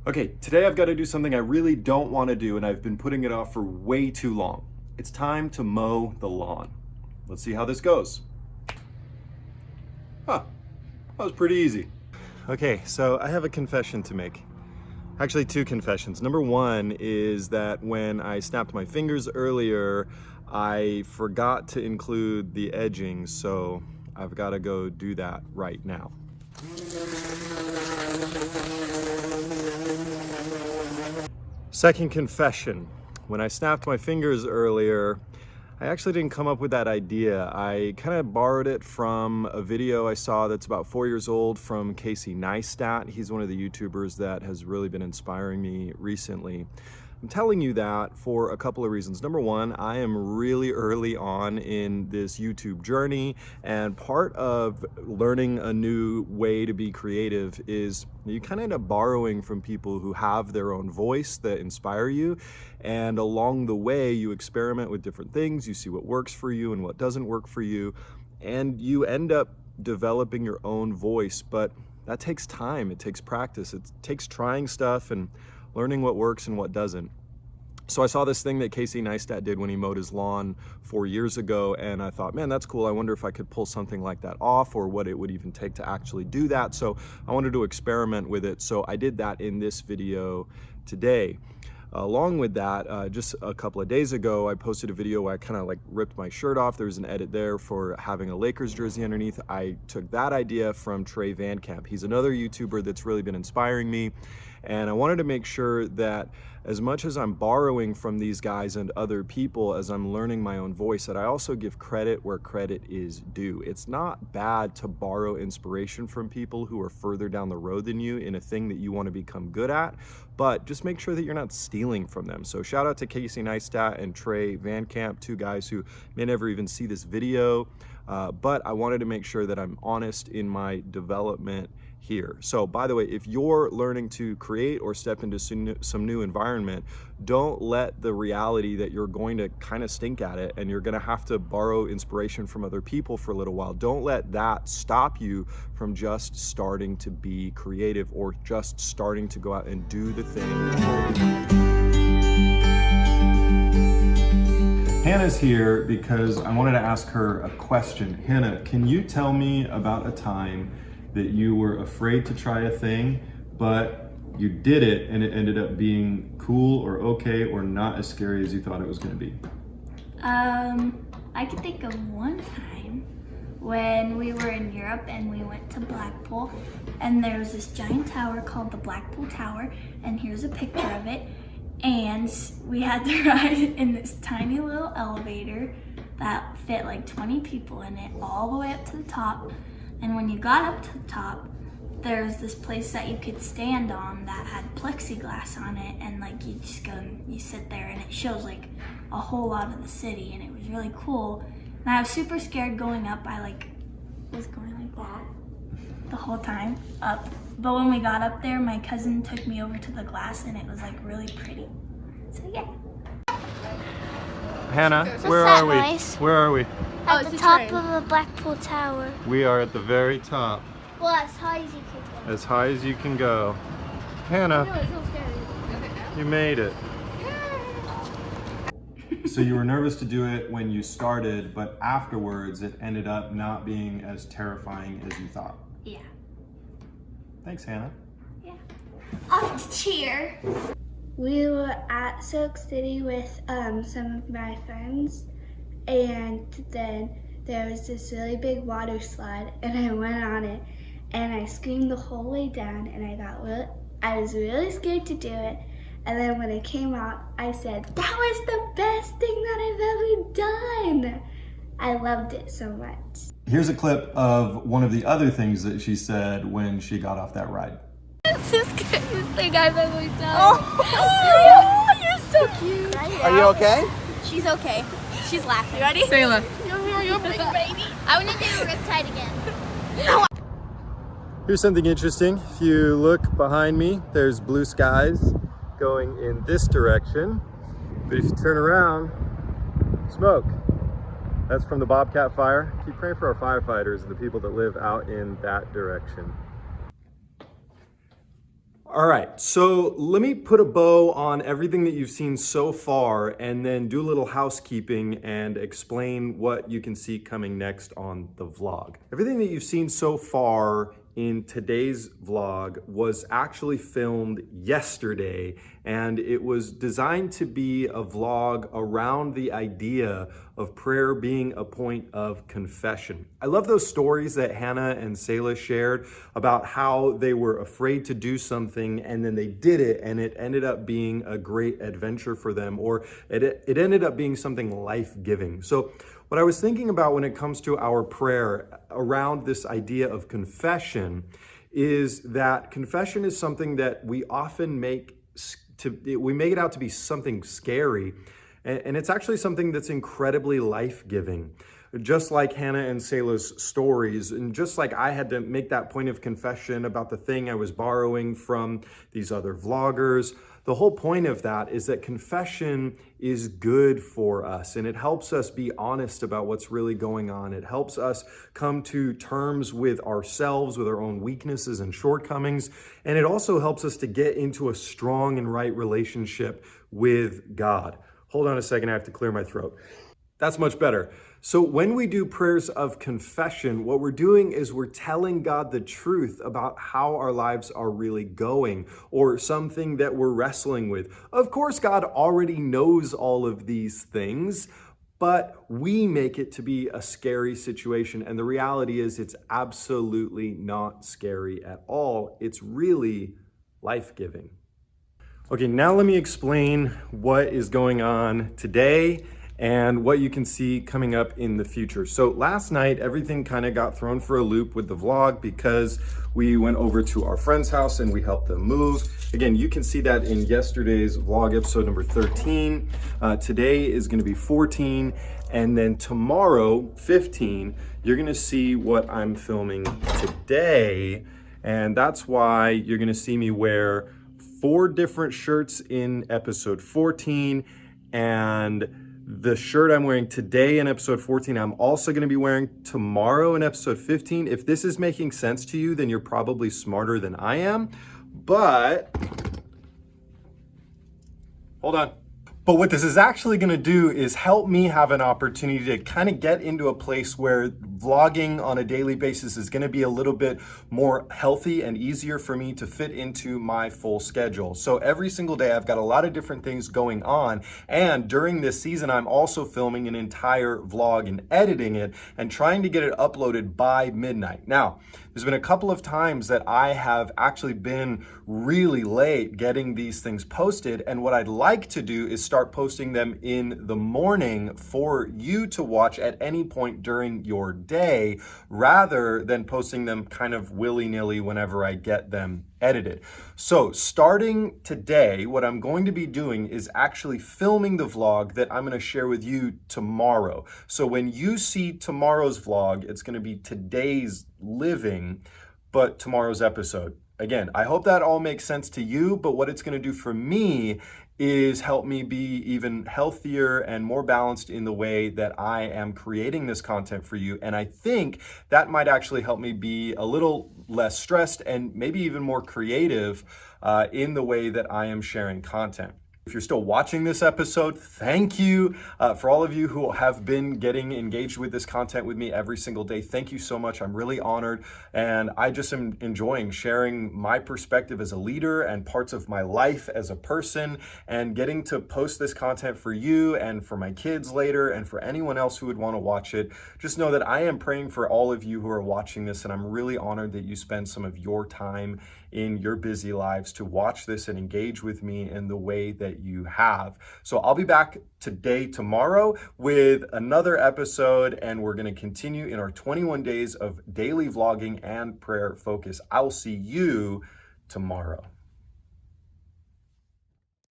Okay, today I've got to do something I really don't want to do and I've been putting it off for way too long. It's time to mow the lawn. Let's see how this goes. Huh, that was pretty easy. Okay, so I have a confession to make. Actually, two confessions. Number one is that when I snapped my fingers earlier, I forgot to include the edging, so I've got to go do that right now. Second confession. When I snapped my fingers earlier, I actually didn't come up with that idea. I kind of borrowed it from a video I saw that's about 4 years old from Casey Neistat. He's one of the YouTubers that has really been inspiring me recently. I'm telling you that for a couple of reasons. Number one, I am really early on in this YouTube journey, and part of learning a new way to be creative is you kind of end up borrowing from people who have their own voice that inspire you, and along the way you experiment with different things, you see what works for you and what doesn't work for you, and you end up developing your own voice. But that takes time, it takes practice, it takes trying stuff and learning what works and what doesn't. So I saw this thing that Casey Neistat did when he mowed his lawn 4 years ago, and I thought, man, that's cool. I wonder if I could pull something like that off, or what it would even take to actually do that. So I wanted to experiment with it. So I did that in this video today. Along with that, just a couple of days ago, I posted a video where I kind of like ripped my shirt off. There was an edit there for having a Lakers jersey underneath. I took that idea from Trey Van Camp. He's another YouTuber that's really been inspiring me. And I wanted to make sure that as much as I'm borrowing from these guys and other people as I'm learning my own voice, that I also give credit where credit is due. It's not bad to borrow inspiration from people who are further down the road than you in a thing that you want to become good at, but just make sure that you're not stealing from them. So shout out to Casey Neistat and Trey Van Camp, two guys who may never even see this video, but I wanted to make sure that I'm honest in my development here. So by the way, if you're learning to create or step into some new environment, don't let the reality that you're going to kind of stink at it and you're going to have to borrow inspiration from other people for a little while, don't let that stop you from just starting to be creative or just starting to go out and do the thing. Hannah's here because I wanted to ask her a question. Hannah, can you tell me about a time that you were afraid to try a thing, but you did it and it ended up being cool or okay or not as scary as you thought it was going to be? I could think of one time when we were in Europe and we went to Blackpool, and there was this giant tower called the Blackpool Tower, and here's a picture of it, and we had to ride in this tiny little elevator that fit like 20 people in it all the way up to the top. And when you got up to the top, there's this place that you could stand on that had plexiglass on it, and like you just go and you sit there and it shows like a whole lot of the city, and it was really cool. And I was super scared going up. I like was going like that the whole time up. But when we got up there, my cousin took me over to the glass and it was like really pretty. So yeah. Hannah, where are we? Nice? Where are we? At the top of the Blackpool Tower. We are at the very top. Well, as high as you can go. As high as you can go. Hannah, It's so scary. you made it. So you were nervous to do it when you started, but afterwards it ended up not being as terrifying as you thought. Yeah. Thanks, Hannah. Yeah. Off to cheer. We were at Silk City with some of my friends, and then there was this really big water slide, and I went on it, and I screamed the whole way down, and I was really scared to do it. And then when I came out, I said, that was the best thing that I've ever done. I loved it so much. Here's a clip of one of the other things that she said when she got off that ride. It's the scariest thing I've ever done. Oh, you're so cute. are you okay? She's okay. She's laughing. You ready? Sayla. You're a big baby. I want to do a riptide again. Here's something interesting. If you look behind me, there's blue skies going in this direction. But if you turn around, smoke. That's from the Bobcat fire. Keep praying for our firefighters and the people that live out in that direction. All right, so let me put a bow on everything that you've seen so far and then do a little housekeeping and explain what you can see coming next on the vlog. Everything that you've seen so far in today's vlog was actually filmed yesterday, and it was designed to be a vlog around the idea of prayer being a point of confession. I love those stories that Hannah and Selah shared about how they were afraid to do something and then they did it and it ended up being a great adventure for them, or it ended up being something life-giving. So what I was thinking about when it comes to our prayer around this idea of confession is that confession is something that we often make it out to be something scary, and it's actually something that's incredibly life-giving. Just like Hannah and Selah's stories, and just like I had to make that point of confession about the thing I was borrowing from these other vloggers, the whole point of that is that confession is good for us, and it helps us be honest about what's really going on. It helps us come to terms with ourselves, with our own weaknesses and shortcomings, and it also helps us to get into a strong and right relationship with God. Hold on a second, I have to clear my throat. That's much better. So when we do prayers of confession, what we're doing is we're telling God the truth about how our lives are really going, or something that we're wrestling with. Of course, God already knows all of these things, but we make it to be a scary situation. And the reality is it's absolutely not scary at all. It's really life-giving. Okay, now let me explain what is going on today and what you can see coming up in the future. So last night, everything kind of got thrown for a loop with the vlog because we went over to our friend's house and we helped them move. Again, you can see that in yesterday's vlog episode number 13. Today is gonna be 14, and then tomorrow, 15, you're gonna see what I'm filming today. And that's why you're gonna see me wear 4 different shirts in episode 14, and the shirt I'm wearing today in episode 14, I'm also going to be wearing tomorrow in episode 15. If this is making sense to you, then you're probably smarter than I am. But hold on. But what this is actually going to do is help me have an opportunity to kind of get into a place where vlogging on a daily basis is going to be a little bit more healthy and easier for me to fit into my full schedule. So every single day I've got a lot of different things going on, and during this season I'm also filming an entire vlog and editing it and trying to get it uploaded by midnight. Now, there's been a couple of times that I have actually been really late getting these things posted, and what I'd like to do is start posting them in the morning for you to watch at any point during your day, rather than posting them kind of willy-nilly whenever I get them edited. So starting today, what I'm going to be doing is actually filming the vlog that I'm going to share with you tomorrow. So when you see tomorrow's vlog, it's going to be today's living, but tomorrow's episode. Again, I hope that all makes sense to you, but what it's going to do for me is help me be even healthier and more balanced in the way that I am creating this content for you. And I think that might actually help me be a little less stressed and maybe even more creative in the way that I am sharing content. If you're still watching this episode, thank you. For all of you who have been getting engaged with this content with me every single day, thank you so much. I'm really honored, and I just am enjoying sharing my perspective as a leader and parts of my life as a person, and getting to post this content for you and for my kids later and for anyone else who would want to watch it. Just know that I am praying for all of you who are watching this, and I'm really honored that you spend some of your time in your busy lives to watch this and engage with me in the way that you have. So I'll be back tomorrow with another episode, and we're going to continue in our 21 days of daily vlogging and prayer focus. I'll see you tomorrow.